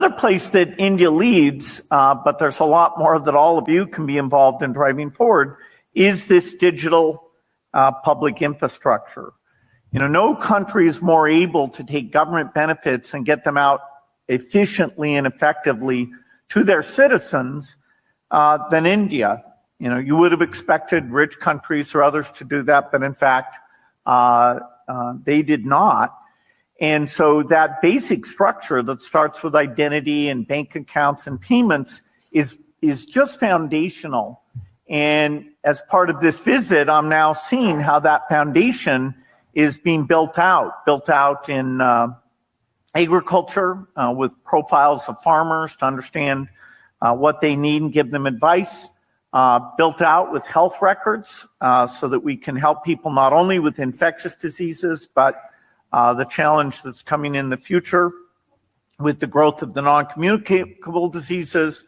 Another place that India leads, but there's a lot more that all of you can be involved in driving forward, is this digital public infrastructure. No country is more able to take government benefits and get them out efficiently and effectively to their citizens than India. You would have expected rich countries or others to do that, but in fact, they did not. And so that basic structure that starts with identity and bank accounts and payments is just foundational. And as part of this visit, I'm now seeing how that foundation is being built out in agriculture with profiles of farmers to understand what they need and give them advice, built out with health records so that we can help people not only with infectious diseases, but the challenge that's coming in the future with the growth of the non-communicable diseases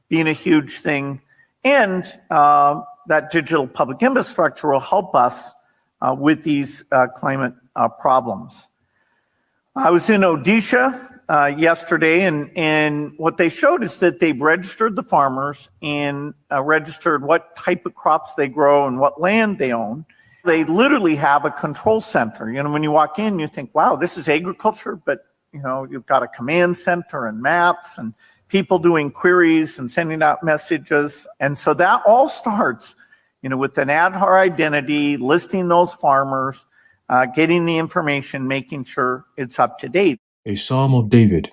being a huge thing. And that digital public infrastructure will help us with these climate problems. I was in Odisha yesterday, and what they showed is that they've registered the farmers and registered what type of crops they grow and what land they own. They literally have a control center. When you walk in, you think, wow, this is agriculture, but you've got a command center and maps and people doing queries and sending out messages. And so that all starts, with an Aadhaar identity, listing those farmers, getting the information, making sure it's up to date. A Psalm of David.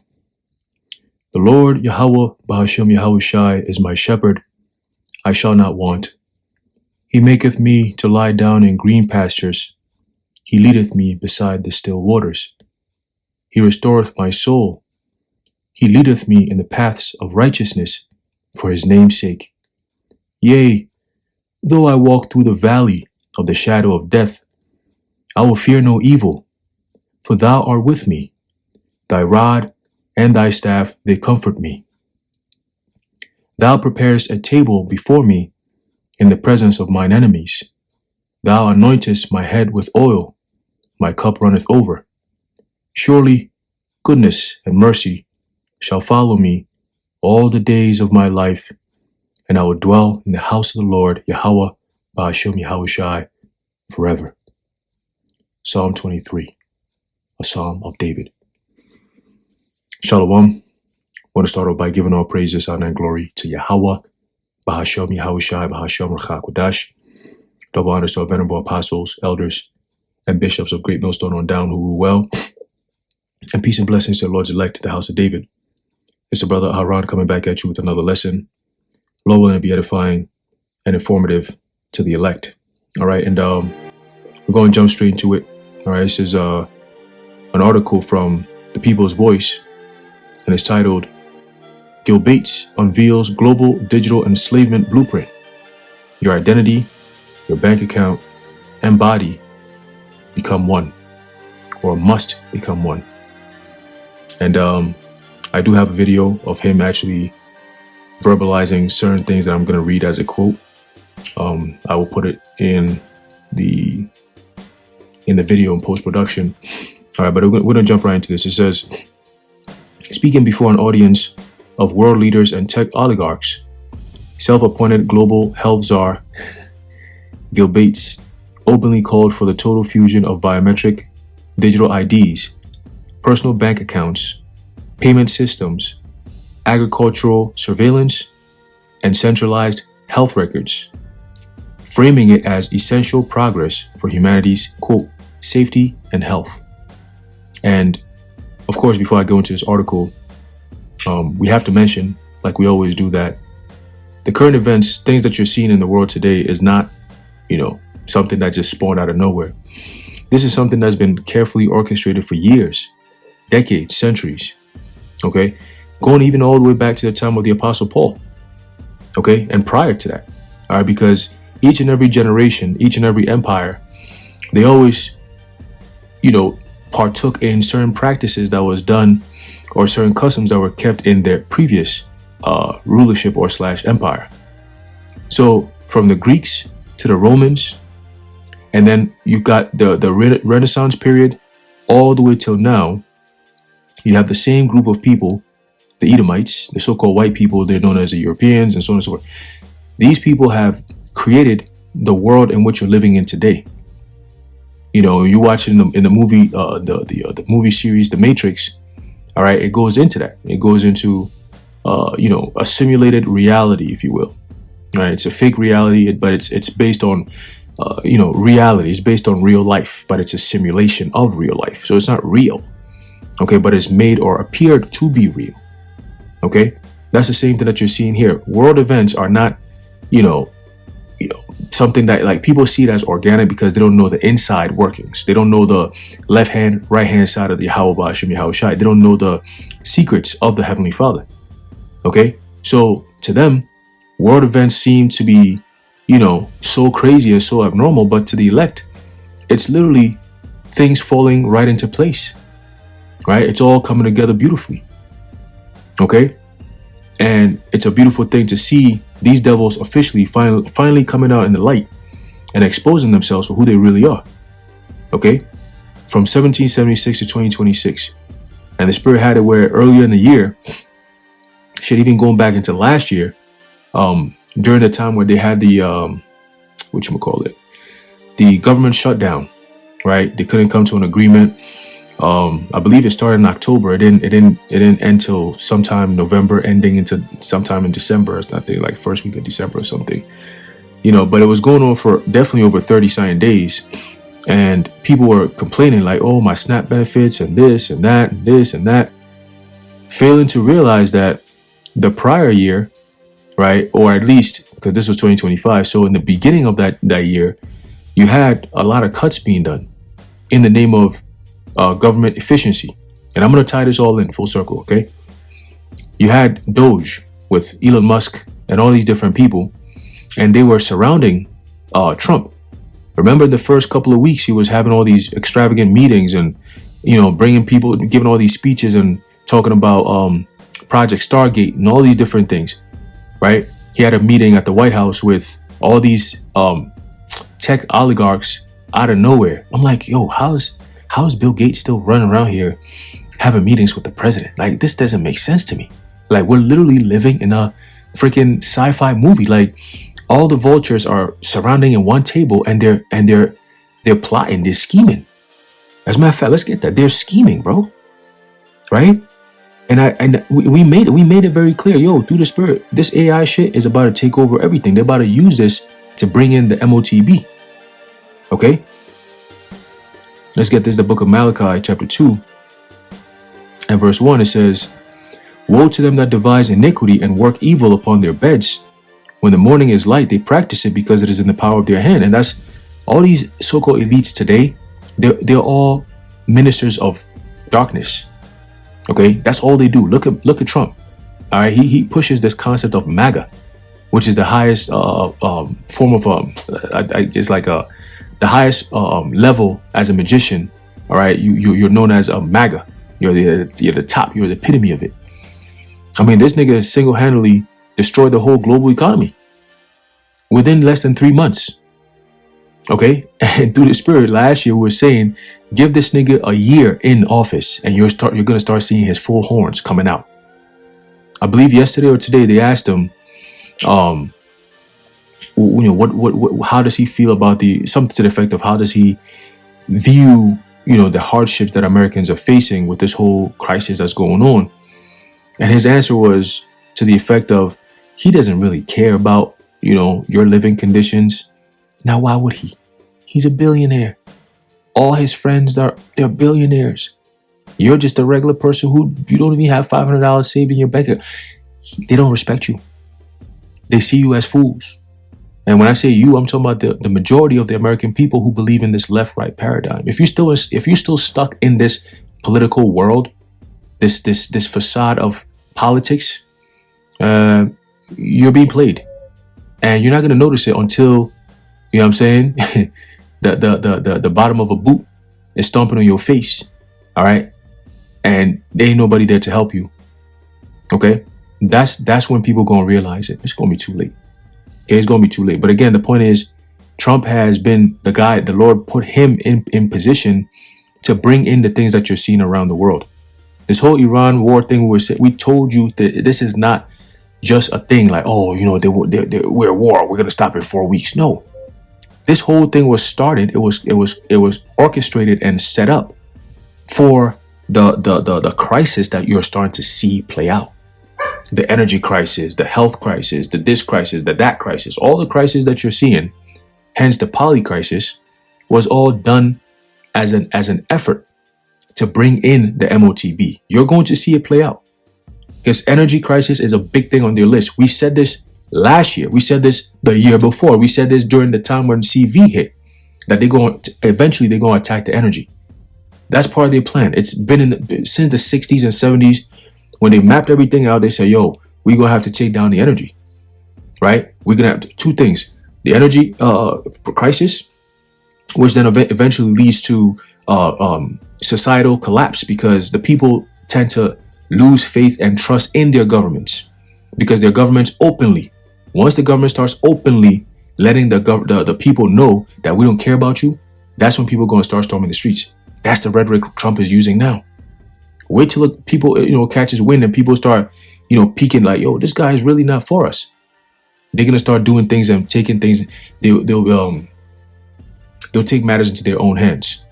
The Lord Yahweh Bahashem Yahushai is my shepherd, I shall not want. He maketh me to lie down in green pastures. He leadeth me beside the still waters. He restoreth my soul. He leadeth me in the paths of righteousness for his name's sake. Yea, though I walk through the valley of the shadow of death, I will fear no evil, for thou art with me. Thy rod and thy staff, they comfort me. Thou preparest a table before me in the presence of mine enemies. Thou anointest my head with oil, my cup runneth over. Surely goodness and mercy shall follow me all the days of my life, and I will dwell in the house of the Lord, Yahweh, Bahashem Yahushai, forever. Psalm 23, a Psalm of David. Shalom. I want to start off by giving all praises, honor, and glory to Yahweh, Bahashem Yahushai, Bahashem Rachakodash. Double honors to our venerable apostles, elders, and bishops of Great Millstone on down who rule well. And peace and blessings to the Lord's elect, the house of David. It's the brother Haran coming back at you with another lesson. Lord willing to be edifying and informative to the elect. All right, and we're going to jump straight into it. All right, this is an article from The People's Voice, and it's titled, Gill unveils global digital enslavement blueprint. Your identity, your bank account, and body become one, or must become one. And I do have a video of him actually verbalizing certain things that I'm going to read as a quote. I will put it in the video in post-production. All right, but we're going to jump right into this. It says, speaking before an audience of world leaders and tech oligarchs, self-appointed global health czar Gill openly called for the total fusion of biometric digital IDs, personal bank accounts, payment systems, agricultural surveillance, and centralized health records, framing it as essential progress for humanity's, quote, safety and health. And of course, before I go into this article, we have to mention, like we always do, that the current events, things that you're seeing in the world today is not, something that just spawned out of nowhere. This is something that's been carefully orchestrated for years, decades, centuries, okay? Going even all the way back to the time of the Apostle Paul, okay? And prior to that, all right? Because each and every generation, each and every empire, they always, partook in certain practices that was done, or certain customs that were kept in their previous rulership or / empire. So from the Greeks to the Romans, and then you've got the Renaissance period, all the way till now, you have the same group of people the Edomites, the so-called white people, they're known as the Europeans and so on and so forth. These people have created the world in which you're living in today. You know, you watch it in the movie, the movie series, The Matrix. All right, it goes into that. It goes into, a simulated reality, if you will. All right, it's a fake reality, but it's based on, reality. It's based on real life, but it's a simulation of real life. So it's not real. Okay, but it's made or appeared to be real. Okay, that's the same thing that you're seeing here. World events are not, something that like people see it as organic because they don't know the inside workings. They don't know the left hand, right hand side of the Yahweh Ba'ashem Yahweh Shai. They don't know the secrets of the Heavenly Father. Okay, so to them, world events seem to be, so crazy and so abnormal, but to the elect, it's literally things falling right into place. Right? It's all coming together beautifully. Okay? And it's a beautiful thing to see these devils officially finally coming out in the light and exposing themselves for who they really are. Okay? From 1776 to 2026. And the Spirit had it where earlier in the year, shit, even going back into last year, during the time where they had the, the government shutdown, right? They couldn't come to an agreement. I believe it started in October. It didn't end till sometime November, ending into sometime in December. I think like first week of December or something. But it was going on for definitely over 30 days. And people were complaining like, oh, my SNAP benefits and this and that, and this and that. Failing to realize that the prior year, right, or at least because this was 2025. So in the beginning of that year, you had a lot of cuts being done in the name of government efficiency. And I'm going to tie this all in full circle, okay? You had Doge with Elon Musk and all these different people, and they were surrounding Trump. Remember the first couple of weeks, he was having all these extravagant meetings and, bringing people, giving all these speeches and talking about Project Stargate and all these different things, right? He had a meeting at the White House with all these tech oligarchs out of nowhere. I'm like, yo, how is Bill Gates still running around here having meetings with the president? Like, this doesn't make sense to me. Like, we're literally living in a freaking sci-fi movie. Like, all the vultures are surrounding in one table and they're plotting, they're scheming. As a matter of fact, let's get that. They're scheming, bro. Right? And we made it very clear. Yo, through the Spirit, this AI shit is about to take over everything. They're about to use this to bring in the MOTB. Okay? Let's get this, the book of Malachi, chapter 2, and verse 1. It says, woe to them that devise iniquity and work evil upon their beds. When the morning is light, they practice it because it is in the power of their hand. And that's all these so-called elites today. They're all ministers of darkness. Okay, that's all they do. Look at Trump. All right, he pushes this concept of MAGA, which is the highest form of it's like the highest level as a magician. All right, you're known as a MAGA. You're the top. You're the epitome of it. I mean, this nigga has single-handedly destroyed the whole global economy within less than 3 months. Okay, and through the Spirit, last year we were saying, give this nigga a year in office, and you're gonna start seeing his full horns coming out. I believe yesterday or today they asked him, what how does he feel about something to the effect of how does he view, the hardships that Americans are facing with this whole crisis that's going on, and his answer was to the effect of he doesn't really care about your living conditions. Now, why would he? He's a billionaire. All his friends they're billionaires. You're just a regular person who you don't even have $500 saved in your bank account. They don't respect you. They see you as fools. And when I say you, I'm talking about the majority of the American people who believe in this left-right paradigm. If you're still stuck in this political world, this facade of politics, you're being played, and you're not going to notice it until what I'm saying. the bottom of a boot is stomping on your face. All right, and there ain't nobody there to help you. Okay, that's when people gonna realize it. It's gonna be too late. Okay, it's gonna be too late. But again, the point is, Trump has been the guy. The Lord put him in position to bring in the things that you're seeing around the world. This whole Iran war thing, we told you that this is not just a thing like, oh, we're at war, we're gonna stop in 4 weeks. No, this whole thing was started. It was orchestrated and set up for the crisis that you're starting to see play out. The energy crisis, the health crisis, the this crisis, the that crisis, all the crises that you're seeing, hence the poly crisis, was all done as an effort to bring in the MOTB. You're going to see it play out because energy crisis is a big thing on their list. We said this last year. We said this the year before. We said this during the time when CV hit, that eventually they're going to attack the energy. That's part of their plan. It's been since the 60s and 70s when they mapped everything out. They say, yo, we're going to have to take down the energy, right? We're going to have two things: the energy crisis, which then eventually leads to societal collapse because the people tend to lose faith and trust in their governments because their governments openly, once the government starts openly letting the people know that we don't care about you, that's when people are going to start storming the streets. That's the rhetoric Trump is using now. Wait till people, catches wind and people start, peeking like, yo, this guy is really not for us. They're going to start doing things and taking things. They'll take matters into their own hands.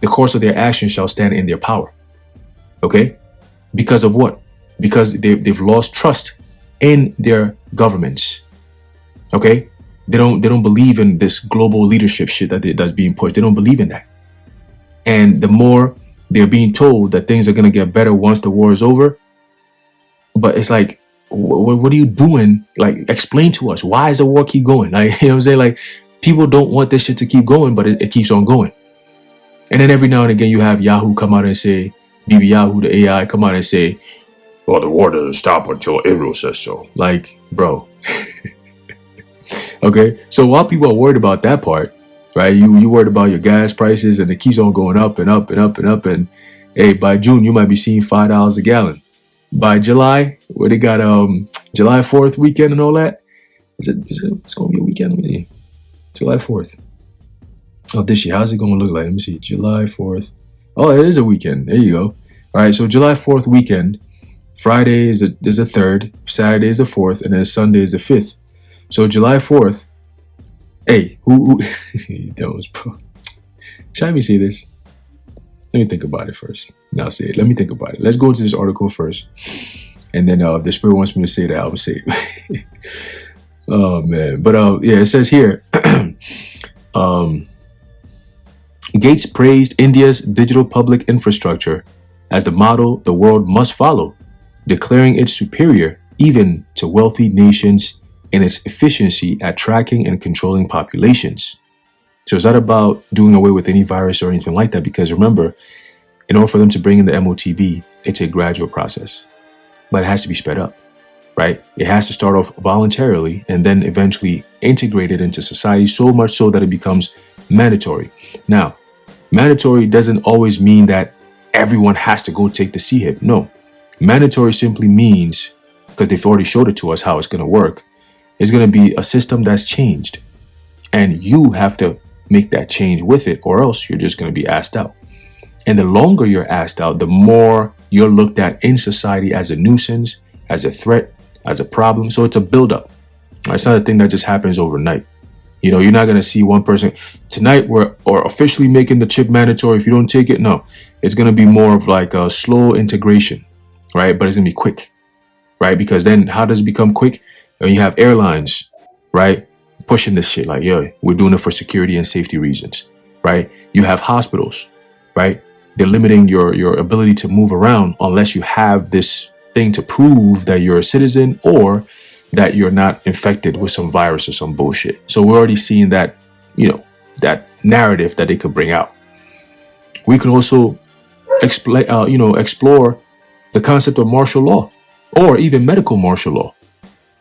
The course of their actions shall stand in their power. Okay? Because of what? Because they've lost trust in their governments. Okay? They don't believe in this global leadership shit that's being pushed. They don't believe in that. And the more they're being told that things are going to get better once the war is over, but it's like, what are you doing? Like, explain to us, why is the war keep going? Like, you know what I'm saying? Like, people don't want this shit to keep going, but it keeps on going. And then every now and again, you have Yahoo come out and say, BB Yahoo, the AI, come out and say, well, the war doesn't stop until Israel says so. Like, bro. Okay. So while people are worried about that part, right? You worried about your gas prices and it keeps on going up and up and up and up. And hey, by June, you might be seeing $5 a gallon. By July, where they got July 4th weekend and all that. It's going to be a weekend. Let me see. July 4th. Oh, this year, how's it going to look like? Let me see. July 4th. Oh, it is a weekend. There you go. All right. So July 4th weekend. Friday is the 3rd. Saturday is the 4th. And then Sunday is the 5th. So July 4th. Hey, who those, bro? Should I even say this? Let me think about it first. Now say it. Let me think about it. Let's go into this article first. And then if the spirit wants me to say that, I will say it. Oh, man. But yeah, it says here, Gates praised India's digital public infrastructure as the model the world must follow, declaring it superior even to wealthy nations in its efficiency at tracking and controlling populations. So it's not about doing away with any virus or anything like that, because remember, in order for them to bring in the MOTB, it's a gradual process, but it has to be sped up, right? It has to start off voluntarily and then eventually integrated into society, so much so that it becomes mandatory. Now, mandatory doesn't always mean that everyone has to go take the CHIP. No, mandatory simply means, because they've already showed it to us how it's going to work, it's going to be a system that's changed. And you have to make that change with it, or else you're just going to be asked out. And the longer you're asked out, the more you're looked at in society as a nuisance, as a threat, as a problem. So it's a buildup. It's not a thing that just happens overnight. You're not going to see one person tonight we're officially making the chip mandatory. If you don't take it, no, it's going to be more of like a slow integration, right? But it's going to be quick, right? Because then how does it become quick? When you have airlines, right, pushing this shit like, yeah, we're doing it for security and safety reasons, right? You have hospitals, right? They're limiting your ability to move around unless you have this thing to prove that you're a citizen or that you're not infected with some virus or some bullshit. So we're already seeing that, that narrative that they could bring out. We could also explore the concept of martial law or even medical martial law.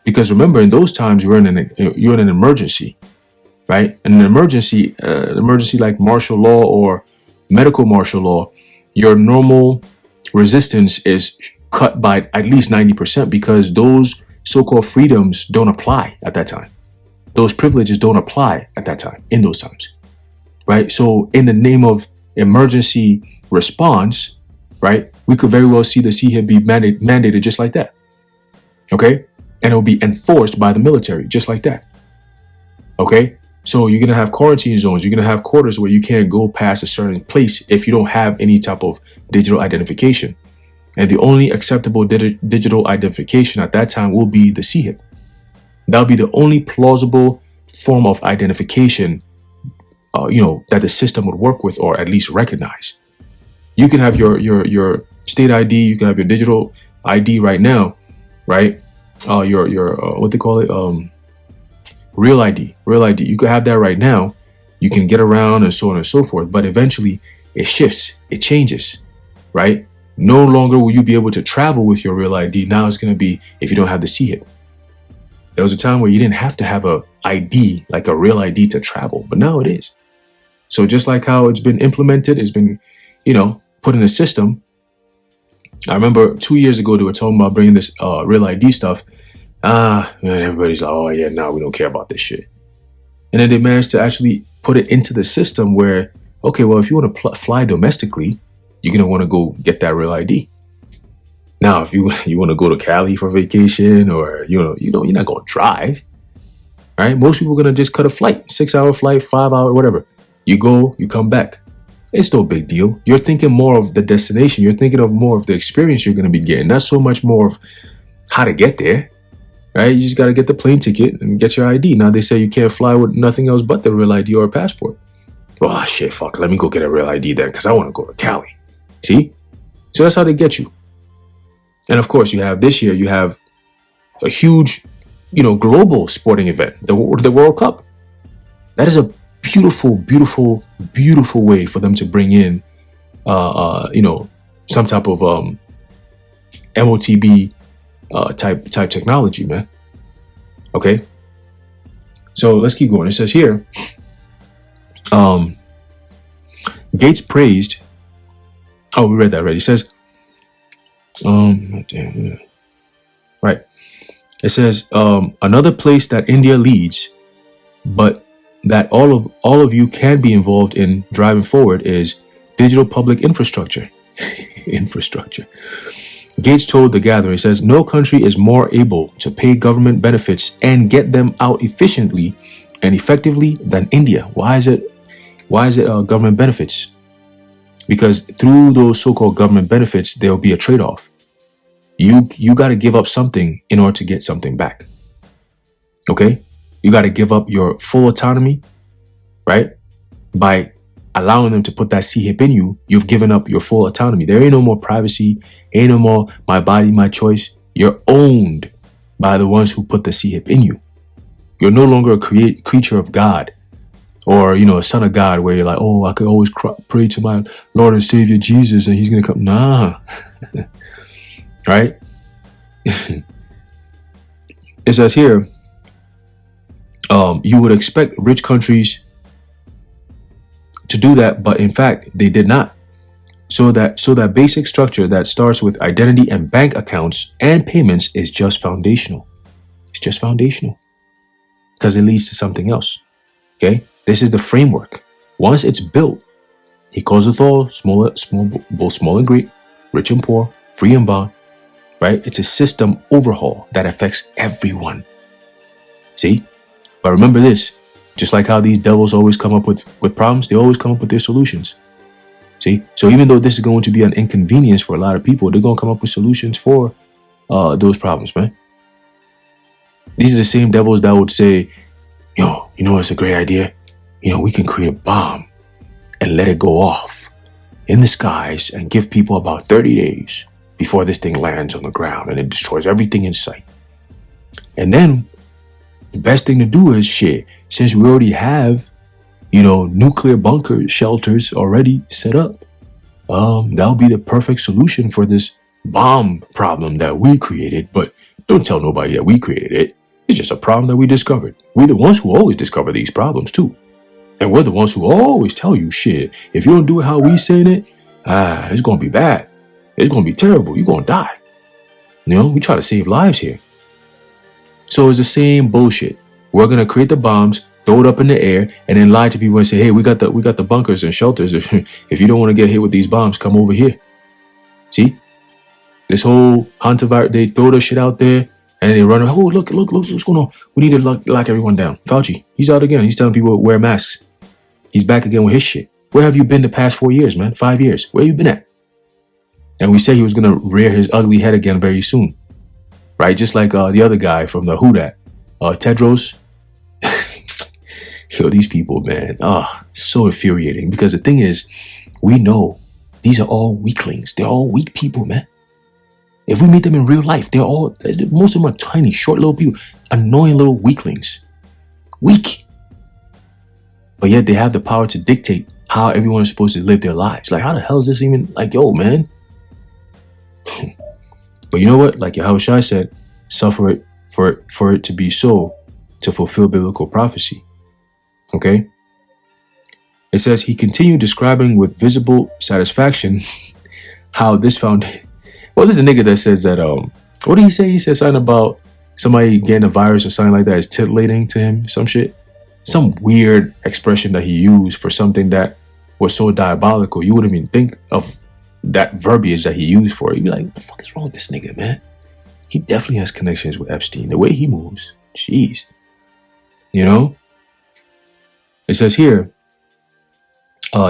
Because remember, in those times, you're in an emergency, right? In an emergency like martial law or medical martial law, your normal resistance is cut by at least 90% because those so-called freedoms don't apply at that time. Those privileges don't apply at that time, in those times, right? So in the name of emergency response, right, we could very well see the CHIP be mandated just like that. Okay? And it will be enforced by the military just like that. Okay? So you're going to have quarantine zones. You're going to have quarters where you can't go past a certain place if you don't have any type of digital identification. And the only acceptable digital identification at that time will be the CHIP. That'll be the only plausible form of identification, that the system would work with or at least recognize. You can have your state ID. You can have your digital ID right now, right? Your what they call it, real ID. You could have that right now. You can get around and so on and so forth. But eventually, it shifts. It changes, right? No longer will you be able to travel with your real ID. Now it's going to be if you don't have the CHIP. There was a time where you didn't have to have a ID, like a real ID, to travel, but now it is. So just like how it's been implemented, it's been, put in a system. I remember 2 years ago, they were talking about bringing this real ID stuff. Man, everybody's like, oh yeah, no, we don't care about this shit. And then they managed to actually put it into the system where, okay, well, if you want to fly domestically, you're going to want to go get that real ID. Now, if you want to go to Cali for vacation or, you're not going to drive, right? Most people are going to just cut a flight, 6-hour flight, 5-hour, whatever. You go, you come back. It's no big deal. You're thinking more of the destination. You're thinking of more of the experience you're going to be getting. Not so much more of how to get there, right? You just got to get the plane ticket and get your ID. Now, they say you can't fly with nothing else but the real ID or a passport. Oh, shit, fuck. Let me go get a real ID then because I want to go to Cali. See? So that's how they get you. And of course, this year, you have a huge, global sporting event, the World Cup. That is a beautiful, beautiful, beautiful way for them to bring in, some type of MOTB type technology, man. Okay. So let's keep going. It says here, Gates praised. Oh, we read that already. It says, right. It says, another place that India leads, but that all of you can be involved in driving forward is digital public infrastructure. Infrastructure. Gates told the gathering, he says, no country is more able to pay government benefits and get them out efficiently and effectively than India. Why is it government benefits? Because through those so-called government benefits, there will be a trade-off. You got to give up something in order to get something back. Okay? You got to give up your full autonomy, right? By allowing them to put that CHIP in you, you've given up your full autonomy. There ain't no more privacy, ain't no more my body, my choice. You're owned by the ones who put the CHIP in you. You're no longer a creature of God or, a son of God where you're like, oh, I could always pray to my Lord and Savior Jesus and he's going to come. Nah. Right? It says here, you would expect rich countries to do that, but in fact, they did not. So that basic structure that starts with identity and bank accounts and payments is just foundational. It's just foundational because it leads to something else. Okay, this is the framework. Once it's built, he calls it all both small and great, rich and poor, free and bond. Right? It's a system overhaul that affects everyone. See? But remember this, just like how these devils always come up with problems, they always come up with their solutions. See? So even though this is going to be an inconvenience for a lot of people, they're going to come up with solutions for those problems, man. These are the same devils that would say, yo, it's a great idea. We can create a bomb and let it go off in the skies and give people about 30 days before this thing lands on the ground and it destroys everything in sight. And then the best thing to do is since we already have, nuclear bunker shelters already set up, that'll be the perfect solution for this bomb problem that we created. But don't tell nobody that we created it. It's just a problem that we discovered. We're the ones who always discover these problems too. And we're the ones who always tell you, if you don't do it how we saying it, it's going to be bad. It's going to be terrible. You're going to die. We try to save lives here. So it's the same bullshit. We're going to create the bombs, throw it up in the air, and then lie to people and say, hey, we got the bunkers and shelters. If you don't want to get hit with these bombs, come over here. See? This whole hantavirus, they throw the shit out there and they run. Oh, look, what's going on? We need to lock everyone down. Fauci, he's out again. He's telling people to wear masks. He's back again with his shit. Where have you been the past 4 years, man? 5 years. Where you been at? And we said he was going to rear his ugly head again very soon. Right? Just like the other guy from the Who Dat, Tedros. Yo, these people, man. So infuriating. Because the thing is, we know these are all weaklings. They're all weak people, man. If we meet them in real life, most of them are tiny, short little people, annoying little weaklings. Weak. But yet they have the power to dictate how everyone is supposed to live their lives. Like, how the hell is this even, like, yo, man? But you know what? Like Yahushua said, suffer it for it to be so, to fulfill biblical prophecy. Okay? It says, he continued describing with visible satisfaction how this found... Well, this is a nigga that says that, what did he say? He said something about somebody getting a virus or something like that is titillating to him, some shit. Some weird expression that he used for something that was so diabolical. You wouldn't even think of that verbiage that he used for it. You'd be like, what the fuck is wrong with this nigga, man? He definitely has connections with Epstein. The way he moves, jeez. You know? It says here,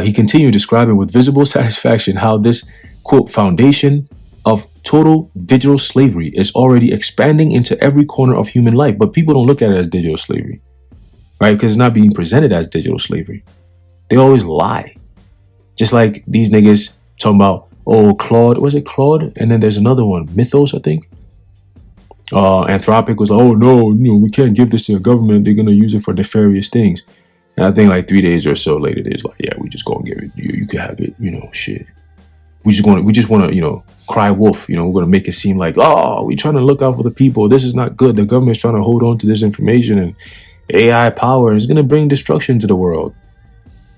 he continued describing with visible satisfaction how this, quote, foundation of total digital slavery is already expanding into every corner of human life. But people don't look at it as digital slavery, right? Because it's not being presented as digital slavery. They always lie. Just like these niggas talking about, oh, Claude, was it Claude? And then there's another one, Mythos, I think. Anthropic was like, oh, no, we can't give this to the government. They're going to use it for nefarious things. And I think like 3 days or so later, they're like, yeah, we just going to give it. You can have it, shit. We just want to, cry wolf. We're going to make it seem like, oh, we're trying to look out for the people. This is not good. The government's trying to hold on to this information, and AI power is going to bring destruction to the world.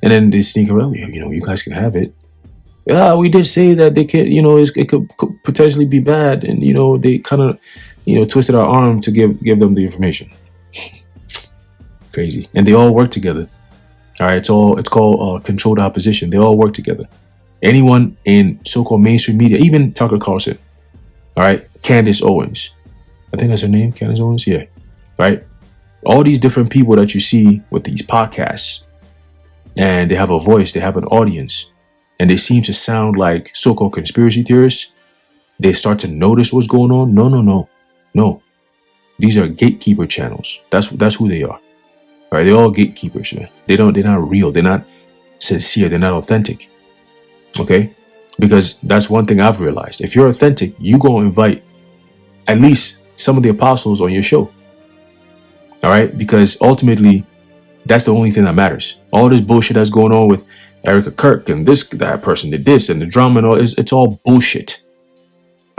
And then they sneak around, you guys can have it. Yeah, we did say that they can, it could potentially be bad. And, they kind of, twisted our arm to give them the information. Crazy. And they all work together. All right. It's called controlled opposition. They all work together. Anyone in so-called mainstream media, even Tucker Carlson, all right, Candace Owens, I think that's her name, Candace Owens, yeah, right? All these different people that you see with these podcasts, and they have a voice, they have an audience, and they seem to sound like so-called conspiracy theorists. They start to notice what's going on. No. These are gatekeeper channels. That's who they are. All right, they're all gatekeepers, man. They're not real. They're not sincere. They're not authentic. Okay? Because that's one thing I've realized. If you're authentic, you go invite at least some of the apostles on your show. All right? Because ultimately, that's the only thing that matters. All this bullshit that's going on with Erica Kirk and that person did this and the drama and all, it's all bullshit.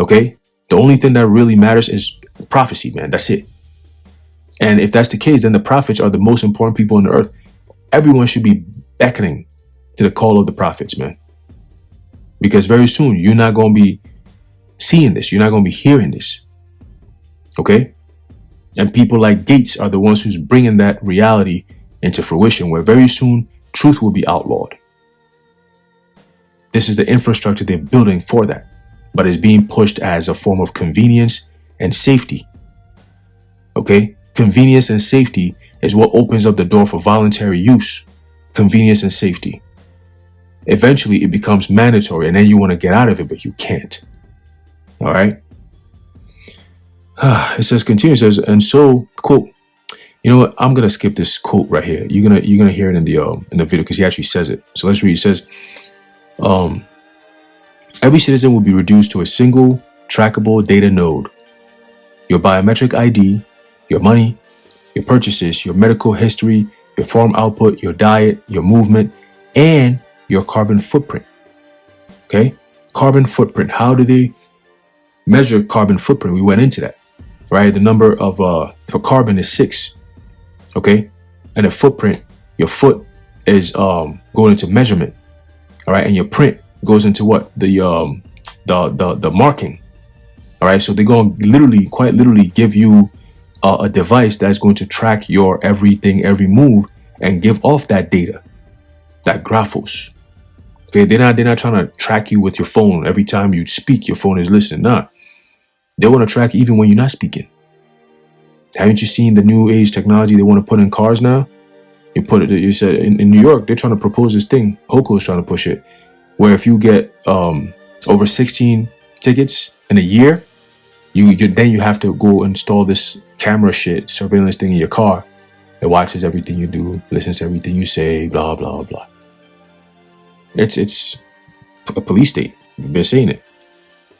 Okay? The only thing that really matters is prophecy, man. That's it. And if that's the case, then the prophets are the most important people on the earth. Everyone should be beckoning to the call of the prophets, man. Because very soon, you're not going to be seeing this. You're not going to be hearing this. Okay? And people like Gates are the ones who's bringing that reality into fruition, where very soon, truth will be outlawed. This is the infrastructure they're building for that. But it's being pushed as a form of convenience and safety. Okay? Convenience and safety is what opens up the door for voluntary use. Convenience and safety. Eventually, it becomes mandatory, and then you want to get out of it, but you can't. All right? It says, and so, quote, you know what? I'm going to skip this quote right here. You're going to hear it in the video because he actually says it. So let's read. It says, every citizen will be reduced to a single trackable data node. Your biometric ID, your money, your purchases, your medical history, your farm output, your diet, your movement, and your carbon footprint. Okay? Carbon footprint. How do they measure carbon footprint? We went into that, right? The number of, for carbon is 6. Okay? And the footprint, your foot is going into measurement. All right? And your print goes into what? The marking. All right? So they're going to quite literally give you a device that's going to track your everything, every move, and give off that data, that graphos. Okay, they're not trying to track you with your phone. Every time you speak, your phone is listening. Nah, they want to track you even when you're not speaking. Haven't you seen the new age technology they want to put in cars now? You said in New York, they're trying to propose this thing. Hoko is trying to push it, where if you get over 16 tickets in a year, then you have to go install this camera shit, surveillance thing in your car. It watches everything you do, listens to everything you say, blah, blah, blah. It's a police state. We've been saying it.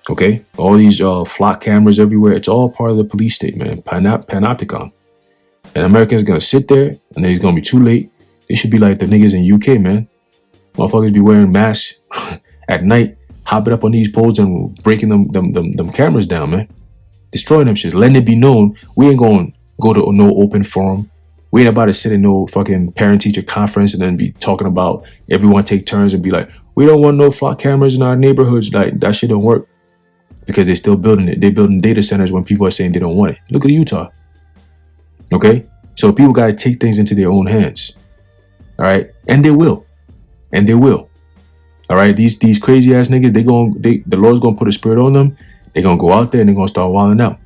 Okay? All these flock cameras everywhere. It's all part of the police state, man. Panopticon. And Americans are going to sit there, and then it's going to be too late. It should be like the niggas in UK, man. Motherfuckers be wearing masks at night, hopping up on these poles and breaking them cameras down, man. Destroying them shits. Letting it be known we ain't going to go to no open forum. We ain't about to sit in no fucking parent-teacher conference and then be talking about everyone take turns and be like, we don't want no flock cameras in our neighborhoods. Like, that shit don't work. Because they're still building it. They're building data centers when people are saying they don't want it. Look at Utah. Okay? So people got to take things into their own hands. All right? And they will. And they will. All right? These crazy ass niggas, the Lord's going to put a spirit on them. They're going to go out there and they're going to start wilding out.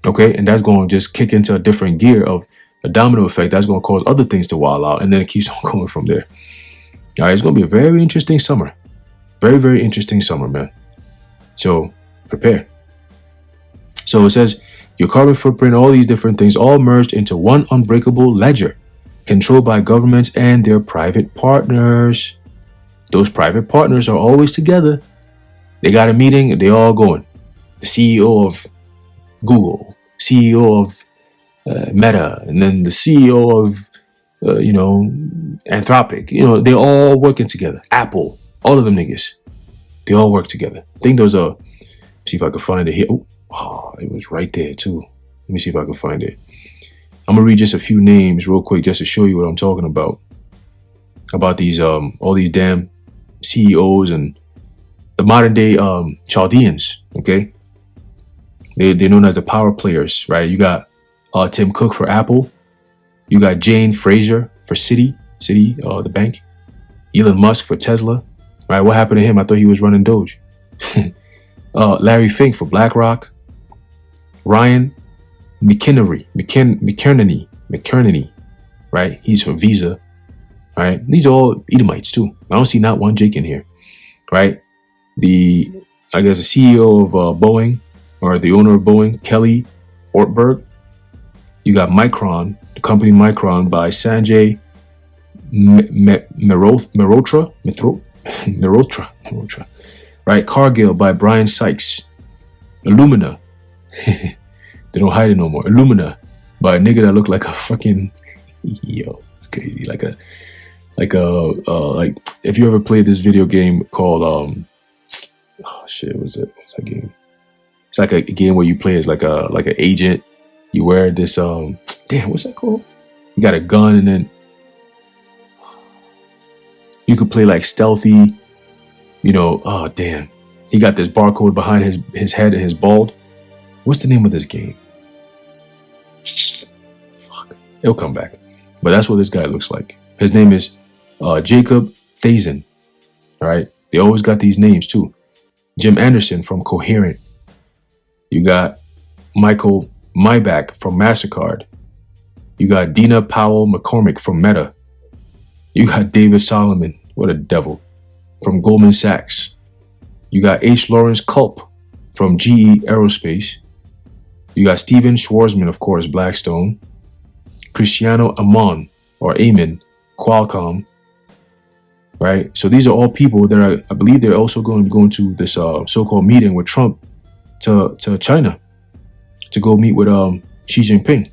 Okay? And that's going to just kick into a different gear of a domino effect. That's going to cause other things to wild out. And then it keeps on going from there. All right? It's going to be a very interesting summer. Very, very interesting summer, man. So prepare. So it says your carbon footprint, all these different things, all merged into one unbreakable ledger controlled by governments and their private partners. Those private partners are always together. They got a meeting, they all going. The CEO of Google, CEO of Meta, and then the CEO of, Anthropic. They're all working together. Apple, all of them niggas. They all work together. I think there's see if I can find it here. Oh, it was right there too. Let me see if I can find it. I'm gonna read just a few names real quick just to show you what I'm talking about. About these all these damn CEOs and the modern day Chaldeans. Okay, they're known as the power players, right? You got Tim Cook for Apple. You got Jane Fraser for Citi, the bank. Elon Musk for Tesla. Right, what happened to him? I thought he was running Doge. Larry Fink for BlackRock. Ryan McInerney, right? He's for Visa. All right, these are all Edomites too. I don't see not one Jake in here, right? The CEO of Boeing, or the owner of Boeing, Kelly Ortberg. You got Micron, the company Micron by Sanjay Mehrotra, right? Cargill by Brian Sykes. Illumina, they don't hide it no more. Illumina by a nigga that looked like a fucking it's crazy. Like if you ever played this video game called what's that game? It's like a game where you play as like an agent. You wear this what's that called? You got a gun and then you could play like stealthy, He got this barcode behind his head and his bald. What's the name of this game? Fuck. It'll come back. But that's what this guy looks like. His name is Jacob Thazen. All right. They always got these names too. Jim Anderson from Coherent. You got Michael Maybach from MasterCard. You got Dina Powell McCormick from Meta. You got David Solomon, what a devil, from Goldman Sachs. You got H. Lawrence Culp from GE Aerospace. You got Steven Schwarzman, of course, Blackstone. Cristiano Amon, Qualcomm. Right? So these are all people that I believe they're also going to this so-called meeting with Trump to China to go meet with Xi Jinping.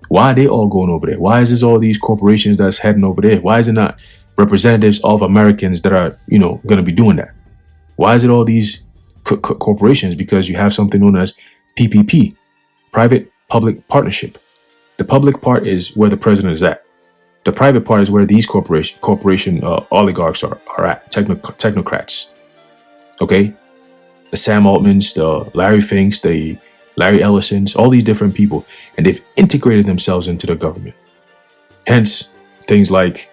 Why are they all going over there? Why is this all these corporations that's heading over there? Why is it not representatives of Americans that are, going to be doing that? Why is it all these corporations? Because you have something known as PPP, private-public partnership. The public part is where the president is at. The private part is where these corporation oligarchs are at, technocrats. Okay? The Sam Altmans, the Larry Finks, the Larry Ellisons, all these different people, and they've integrated themselves into the government. Hence, things like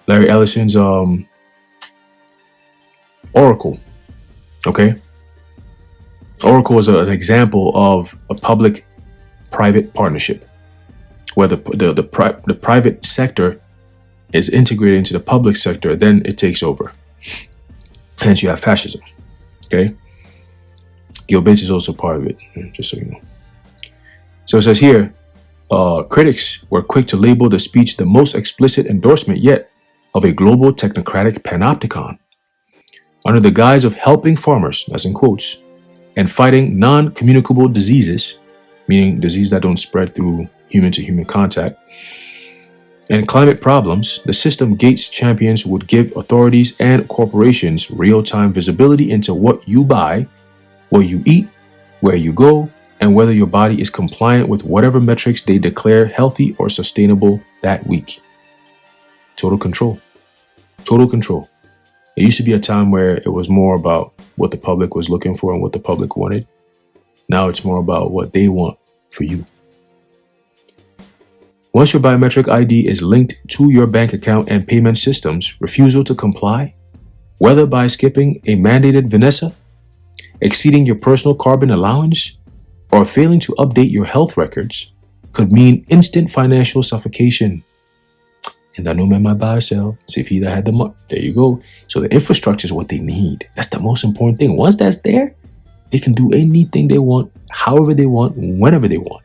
Larry Ellison's Oracle. Okay, Oracle is an example of a public-private partnership, where the private sector is integrated into the public sector, then it takes over. Hence, you have fascism. Okay, Gill is also part of it, just so you know. So it says here, critics were quick to label the speech the most explicit endorsement yet of a global technocratic panopticon. Under the guise of helping farmers, that's in quotes, and fighting non-communicable diseases, meaning diseases that don't spread through human-to-human contact, and climate problems, the system Gates champions would give authorities and corporations real-time visibility into what you buy, what you eat, where you go, and whether your body is compliant with whatever metrics they declare healthy or sustainable that week. Total control. Total control. It used to be a time where it was more about what the public was looking for and what the public wanted. Now it's more about what they want for you. Once your biometric ID is linked to your bank account and payment systems, refusal to comply, whether by skipping a mandated Vanessa, exceeding your personal carbon allowance, or failing to update your health records, could mean instant financial suffocation. And that no man might buy or sell, see if he that had the money. There you go. So the infrastructure is what they need. That's the most important thing. Once that's there, they can do anything they want, however they want, whenever they want.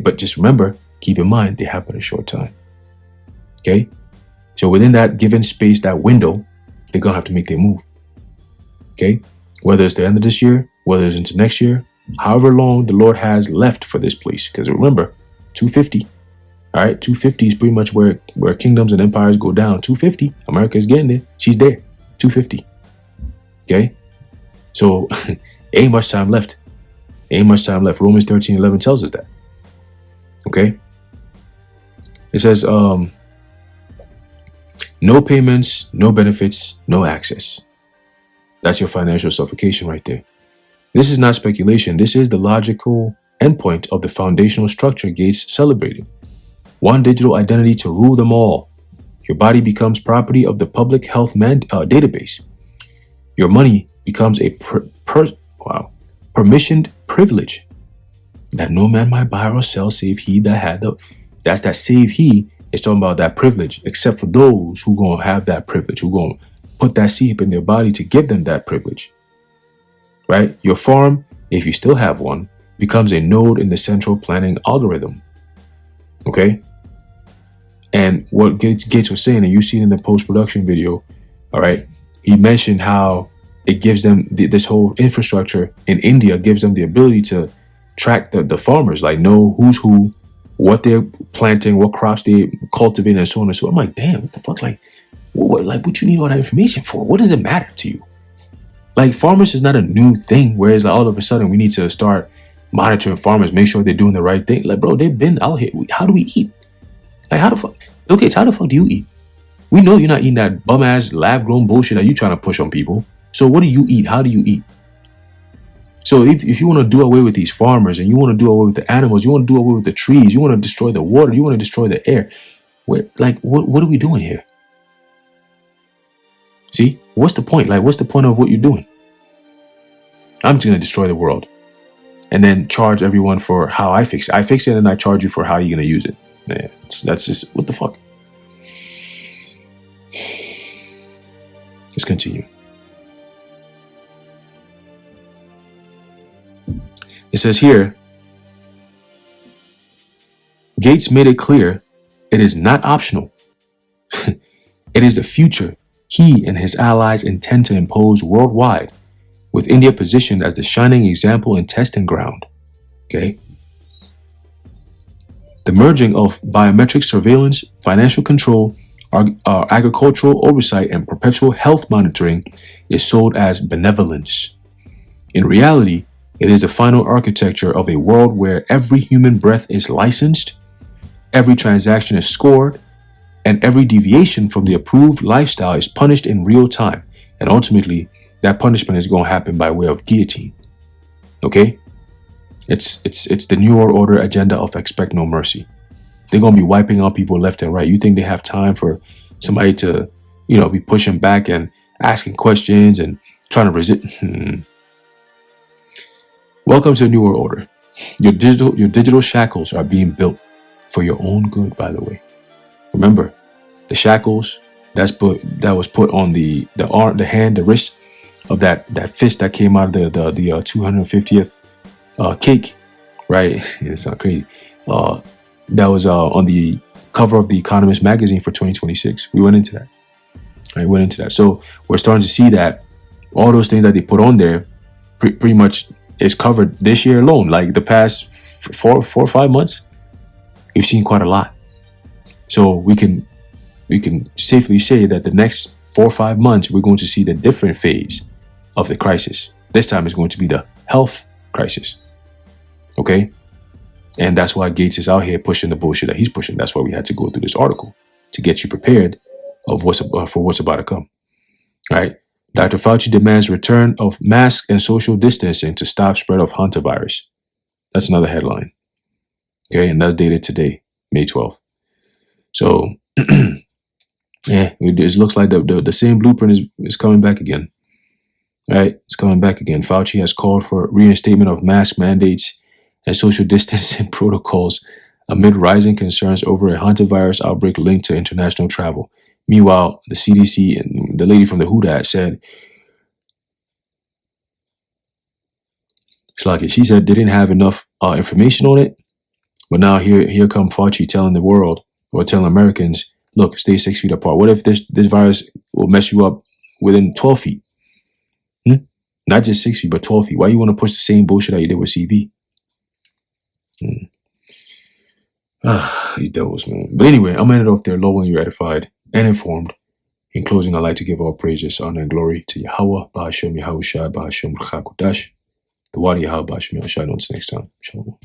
But just remember, keep in mind, they happen in a short time. Okay? So within that given space, that window, they're going to have to make their move. Okay? Whether it's the end of this year, whether it's into next year, however long the Lord has left for this place. Because remember, 250. All right? 250 is pretty much where kingdoms and empires go down. 250. America's getting there. She's there. 250. Okay? So ain't much time left. Ain't much time left. Romans 13:11 tells us that. Okay. It says, no payments, no benefits, no access. That's your financial suffocation right there. This is not speculation. This is the logical endpoint of the foundational structure Gates celebrated. One digital identity to rule them all. Your body becomes property of the public health database. Your money becomes a permissioned privilege that no man might buy or sell save he that had the. That's that save he is talking about that privilege, except for those who gonna have that privilege, who gonna put that seed in their body to give them that privilege. Right? Your farm, if you still have one, becomes a node in the central planning algorithm. Okay? And what Gates was saying, and you see it in the post-production video, all right, he mentioned how it gives them this whole infrastructure in India gives them the ability to track the farmers, like know who's who, what they're planting, what crops they cultivate, and so on and so on. I'm like, damn, what the fuck? Like what you need all that information for? What does it matter to you? Like, farmers is not a new thing, whereas like all of a sudden we need to start monitoring farmers, make sure they're doing the right thing. Like, bro, they've been out here. How do we eat? Like, how the fuck? Okay, how the fuck do you eat? We know you're not eating that bum ass lab grown bullshit that you trying to push on people. So what do you eat? How do you eat? So if you want to do away with these farmers and you want to do away with the animals, you want to do away with the trees, you want to destroy the water, you want to destroy the air, what are we doing here? See, what's the point? Like, what's the point of what you're doing? I'm just going to destroy the world and then charge everyone for how I fix it. I fix it and I charge you for how you're going to use it. Man, that's just, what the fuck? Let's continue. It says here, Gates made it clear it is not optional. It is the future he and his allies intend to impose worldwide, with India positioned as the shining example and testing ground. Okay. The merging of biometric surveillance, financial control, agricultural oversight, and perpetual health monitoring is sold as benevolence. In reality, it is the final architecture of a world where every human breath is licensed, every transaction is scored, and every deviation from the approved lifestyle is punished in real time. And ultimately, that punishment is going to happen by way of guillotine. Okay? It's the New World Order agenda of expect no mercy. They're going to be wiping out people left and right. You think they have time for somebody to, be pushing back and asking questions and trying to resist? Welcome to a new world order. Your digital shackles are being built for your own good, by the way. Remember, the shackles that was put on the arm, the hand, the wrist of that fist that came out of the 250th cake, right? It's not crazy. That was on the cover of the Economist magazine for 2026. We went into that. I went into that. So we're starting to see that all those things that they put on there pretty much is covered this year alone. Like the past 4 or 5 months, we've seen quite a lot. So we can safely say that the next 4 or 5 months, we're going to see the different phase of the crisis. This time it's going to be the health crisis. Okay? And that's why Gates is out here pushing the bullshit that he's pushing. That's why we had to go through this article to get you prepared for what's about to come. All right? Dr. Fauci demands return of masks and social distancing to stop spread of hantavirus. That's another headline. Okay, and that's dated today, May 12th. So, yeah, it looks like the same blueprint is coming back again. All right, it's coming back again. Fauci has called for reinstatement of mask mandates and social distancing protocols amid rising concerns over a hantavirus outbreak linked to international travel. Meanwhile, the CDC and the lady from the WHO said, she said they didn't have enough information on it. But now here come Fauci telling the world, or telling Americans, look, stay 6 feet apart. What if this virus will mess you up within 12 feet? Not just 6 feet, but 12 feet. Why you want to push the same bullshit that you did with CV? These devils, man. But anyway, I'm ended off there low when you're edified and informed. In closing, I'd like to give all praises, honor, and glory to Yahweh, Bahashem Yahushua, Bahashem Ruchakudash, the Wadi Yahweh, Bahashem Yahushua. Until next time. Shalom.